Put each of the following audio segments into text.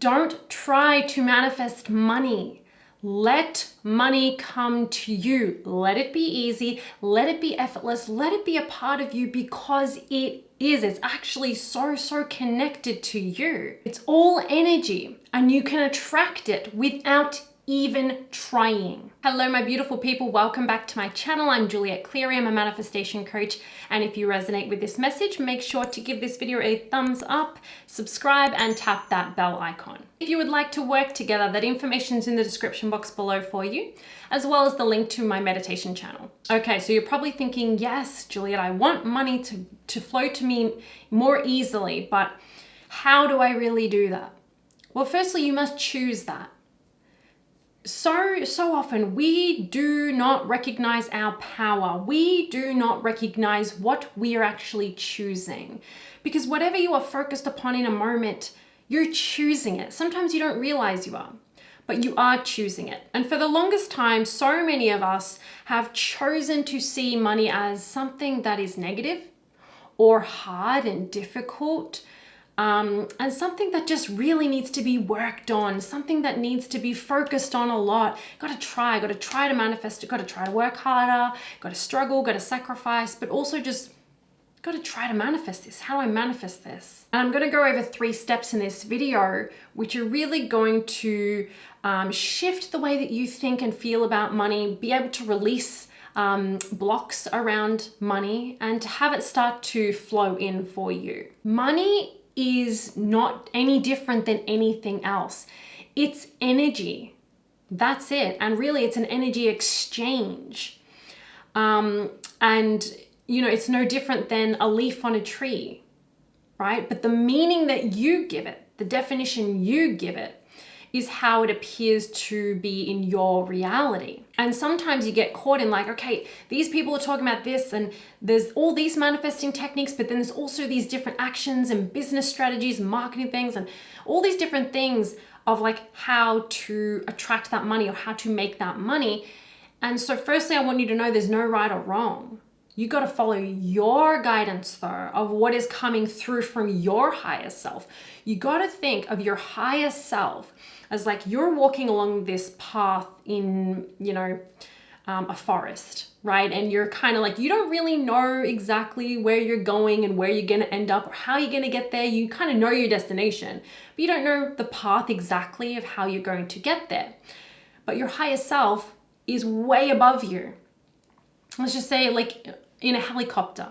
Don't try to manifest money. Let money come to you. Let it be easy. Let it be effortless. Let it be a part of you because it is. It's actually so connected to you. It's all energy and you can attract it without even trying. Hello, my beautiful people. Welcome back to my channel. I'm Juliet Cleary. I'm a manifestation coach. And if you resonate with this message, make sure to give this video a thumbs up, subscribe, and tap that bell icon. If you would like to work together, that information is in the description box below for you, as well as the link to my meditation channel. Okay, so you're probably thinking, yes, Juliet, I want money to flow to me more easily, but how do I really do that? Well, firstly, you must choose that. So often we do not recognize our power. We do not recognize what we are actually choosing, because whatever you are focused upon in a moment, you're choosing it. Sometimes you don't realize you are, but you are choosing it. And for the longest time, so many of us have chosen to see money as something that is negative or hard and difficult. And something that just really needs to be worked on, something that needs to be focused on a lot. Got to try to manifest it, got to try to work harder, got to struggle, got to sacrifice, but also just got to try to manifest this. How do I manifest this? And I'm going to go over 3 steps in this video, which are really going to shift the way that you think and feel about money, be able to release blocks around money and to have it start to flow in for you. Money is not any different than anything else. It's energy. That's it. And really it's an energy exchange. And you know, it's no different than a leaf on a tree, right? But the meaning that you give it, the definition you give it, is how it appears to be in your reality. And sometimes you get caught in like, okay, these people are talking about this and there's all these manifesting techniques, but then there's also these different actions and business strategies, marketing things, and all these different things of like how to attract that money or how to make that money. And so firstly, I want you to know there's no right or wrong. You got to follow your guidance though of what is coming through from your higher self. You got to think of your higher self as like you're walking along this path in, you know, a forest, right? And you're kind of like, you don't really know exactly where you're going and where you're going to end up or how you're going to get there. You kind of know your destination, but you don't know the path exactly of how you're going to get there. But your higher self is way above you. Let's just say like in a helicopter,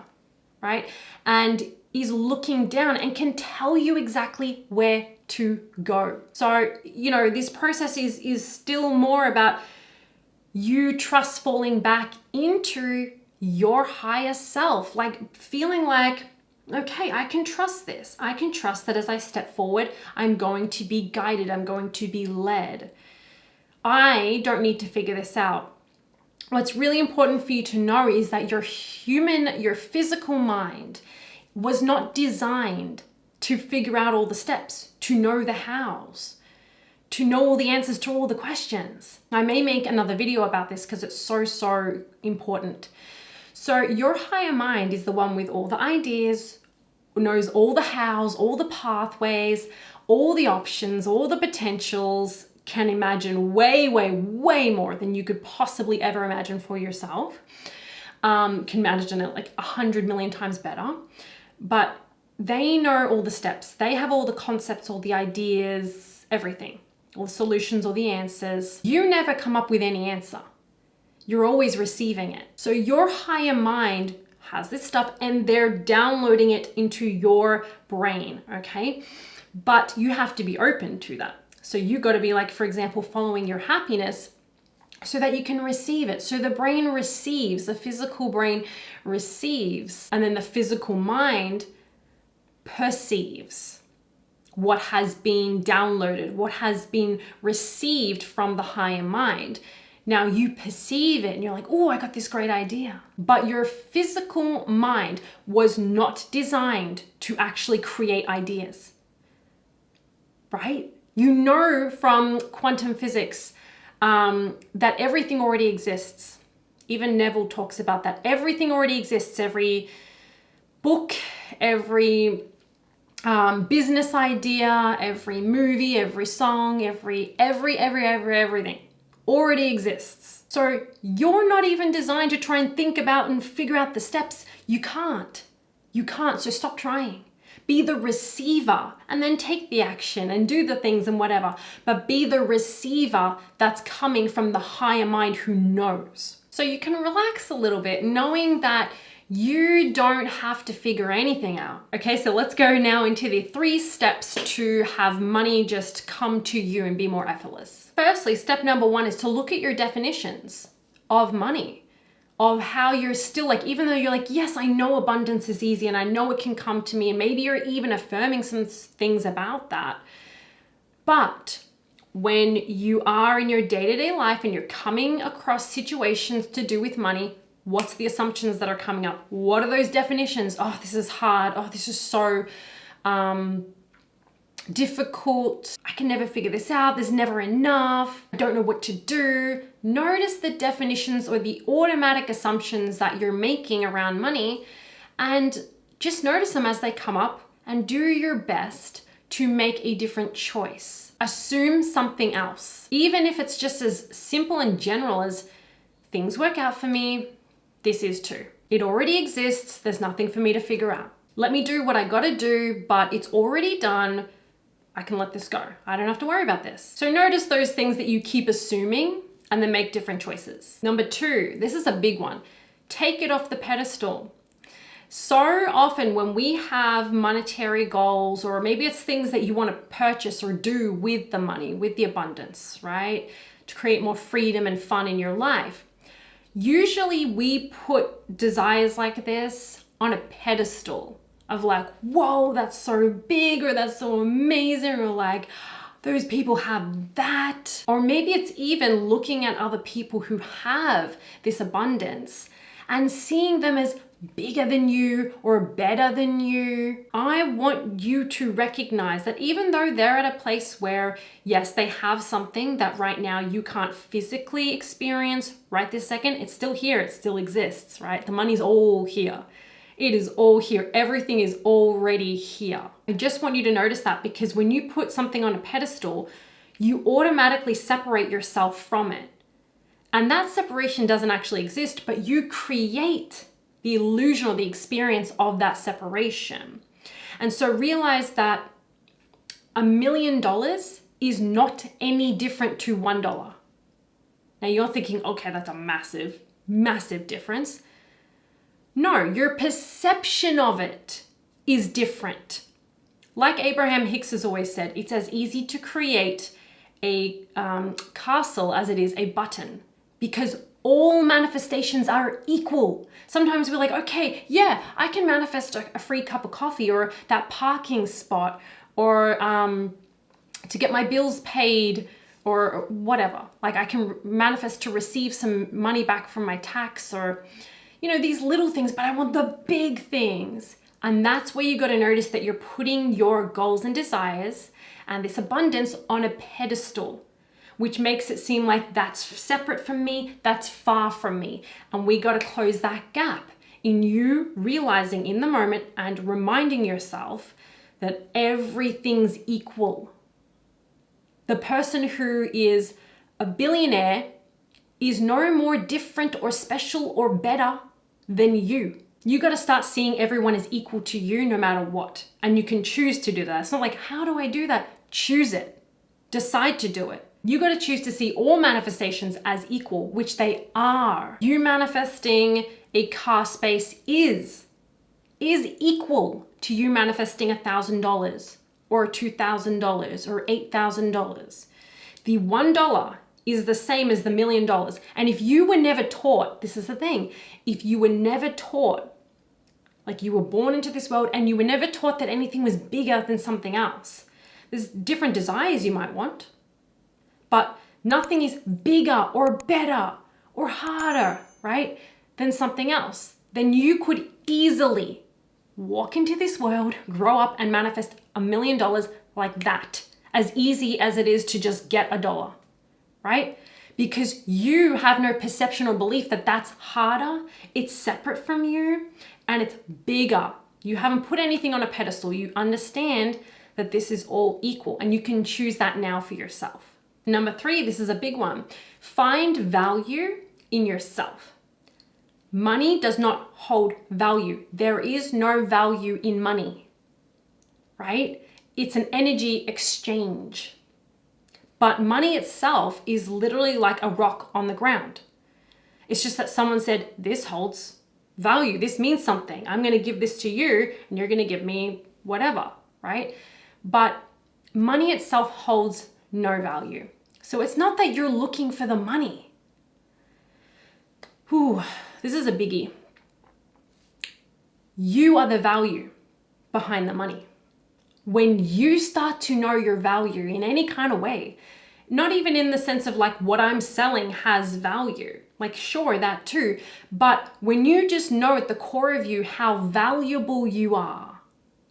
right? And is looking down and can tell you exactly where to go. So, you know, this process is still more about you trust falling back into your higher self, like feeling like, okay, I can trust this. I can trust that as I step forward, I'm going to be guided. I'm going to be led. I don't need to figure this out. What's really important for you to know is that your physical mind was not designed to figure out all the steps, to know the hows, to know all the answers to all the questions. I may make another video about this because it's so important. So your higher mind is the one with all the ideas, knows all the hows, all the pathways, all the options, all the potentials, can imagine way more than you could possibly ever imagine for yourself. Can imagine it like 100 million times better. But they know all the steps. They have all the concepts, all the ideas, everything, all the solutions, all the answers. You never come up with any answer. You're always receiving it. So your higher mind has this stuff and they're downloading it into your brain, okay? But you have to be open to that. So you got to be like, for example, following your happiness so that you can receive it. So the brain receives, the physical brain receives, and then the physical mind perceives what has been downloaded, what has been received from the higher mind. Now you perceive it and you're like, oh, I got this great idea. But your physical mind was not designed to actually create ideas, right? You know from quantum physics that everything already exists. Even Neville talks about that. Everything already exists. Every book, every business idea, every movie, every song, everything already exists. So you're not even designed to try and think about and figure out the steps. You can't. So stop trying. Be the receiver and then take the action and do the things and whatever. But be the receiver that's coming from the higher mind who knows. So you can relax a little bit knowing that you don't have to figure anything out. Okay, so let's go now into the 3 steps to have money just come to you and be more effortless. Firstly, step number 1 is to look at your definitions of money, of how you're still like, even though you're like, yes, I know abundance is easy and I know it can come to me, and maybe you're even affirming some things about that. But when you are in your day-to-day life and you're coming across situations to do with money, what's the assumptions that are coming up? What are those definitions? Oh, this is hard. Oh, this is so difficult. I can never figure this out. There's never enough. I don't know what to do. Notice the definitions or the automatic assumptions that you're making around money, and just notice them as they come up and do your best to make a different choice. Assume something else. Even if it's just as simple and general as things work out for me, this is too. It already exists. There's nothing for me to figure out. Let me do what I gotta do, but it's already done. I can let this go. I don't have to worry about this. So notice those things that you keep assuming and then make different choices. Number 2, this is a big one. Take it off the pedestal. So often when we have monetary goals, or maybe it's things that you want to purchase or do with the money, with the abundance, right? To create more freedom and fun in your life. Usually we put desires like this on a pedestal of like, whoa, that's so big, or that's so amazing, or like, those people have that. Or maybe it's even looking at other people who have this abundance and seeing them as bigger than you or better than you. I want you to recognize that even though they're at a place where, yes, they have something that right now you can't physically experience right this second, it's still here, it still exists, right? The money's all here. It is all here. Everything is already here. I just want you to notice that, because when you put something on a pedestal, you automatically separate yourself from it. And that separation doesn't actually exist, but you create the illusion or the experience of that separation. And so realize that $1 million is not any different to $1. Now you're thinking, okay, that's a massive, massive difference. No, your perception of it is different. Like Abraham Hicks has always said, it's as easy to create a castle as it is a button, because all manifestations are equal. Sometimes we're like, okay, yeah, I can manifest a free cup of coffee, or that parking spot, or to get my bills paid, or whatever. Like I can manifest to receive some money back from my tax, or, you know, these little things, but I want the big things. And that's where you got to notice that you're putting your goals and desires and this abundance on a pedestal, which makes it seem like that's separate from me, that's far from me. And we got to close that gap in you realizing in the moment and reminding yourself that everything's equal. The person who is a billionaire is no more different or special or better than you. You got to start seeing everyone as equal to you no matter what. And you can choose to do that. It's not like, how do I do that? Choose it. Decide to do it. You got to choose to see all manifestations as equal, which they are. You manifesting a car space is equal to you manifesting $1,000 or $2,000 or $8,000. The $1 is the same as the $1 million. And if you were never taught, this is the thing, if you were never taught, like you were born into this world and you were never taught that anything was bigger than something else, there's different desires you might want, but nothing is bigger or better or harder, right, than something else. Then you could easily walk into this world, grow up and manifest $1 million like that, as easy as it is to just get $1, right? Because you have no perception or belief that that's harder, it's separate from you, and it's bigger. You haven't put anything on a pedestal. You understand that this is all equal, and you can choose that now for yourself. Number 3, this is a big one. Find value in yourself. Money does not hold value. There is no value in money, right? It's an energy exchange. But money itself is literally like a rock on the ground. It's just that someone said, this holds value. This means something. I'm going to give this to you and you're going to give me whatever, right? But money itself holds no value. So it's not that you're looking for the money. Whew, this is a biggie. You are the value behind the money. When you start to know your value in any kind of way, not even in the sense of like what I'm selling has value, like sure, that too, but when you just know at the core of you how valuable you are,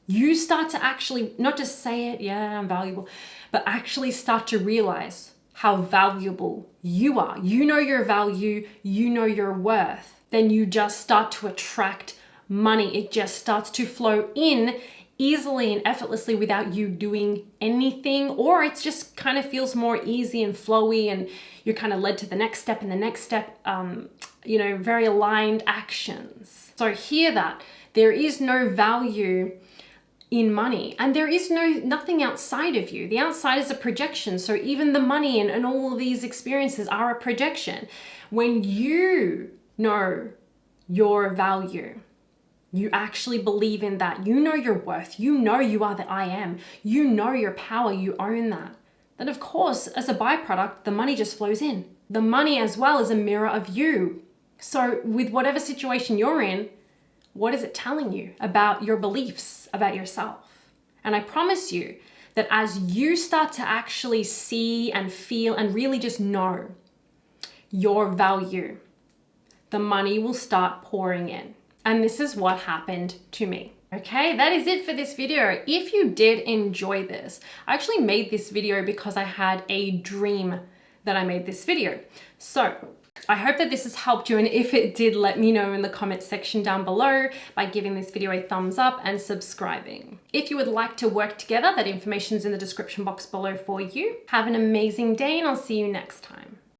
you start to actually not just say it, yeah, I'm valuable, but actually start to realize how valuable you are. You know your value, you know your worth. Then you just start to attract money. It just starts to flow in easily and effortlessly without you doing anything, or it just kind of feels more easy and flowy, and you're kind of led to the next step and the next step, very aligned actions. So hear that. There is no value in money, and there is nothing outside of you. The outside is a projection. So even the money and all of these experiences are a projection. When you know your value, you actually believe in that. You know your worth. You know you are the I am. You know your power. You own that. Then of course, as a byproduct, the money just flows in. The money as well is a mirror of you. So with whatever situation you're in, what is it telling you about your beliefs, about yourself? And I promise you that as you start to actually see and feel and really just know your value, the money will start pouring in. And this is what happened to me. Okay, that is it for this video. If you did enjoy this, I actually made this video because I had a dream that I made this video. So I hope that this has helped you, and if it did, let me know in the comment section down below by giving this video a thumbs up and subscribing. If you would like to work together, that information is in the description box below for you. Have an amazing day, and I'll see you next time.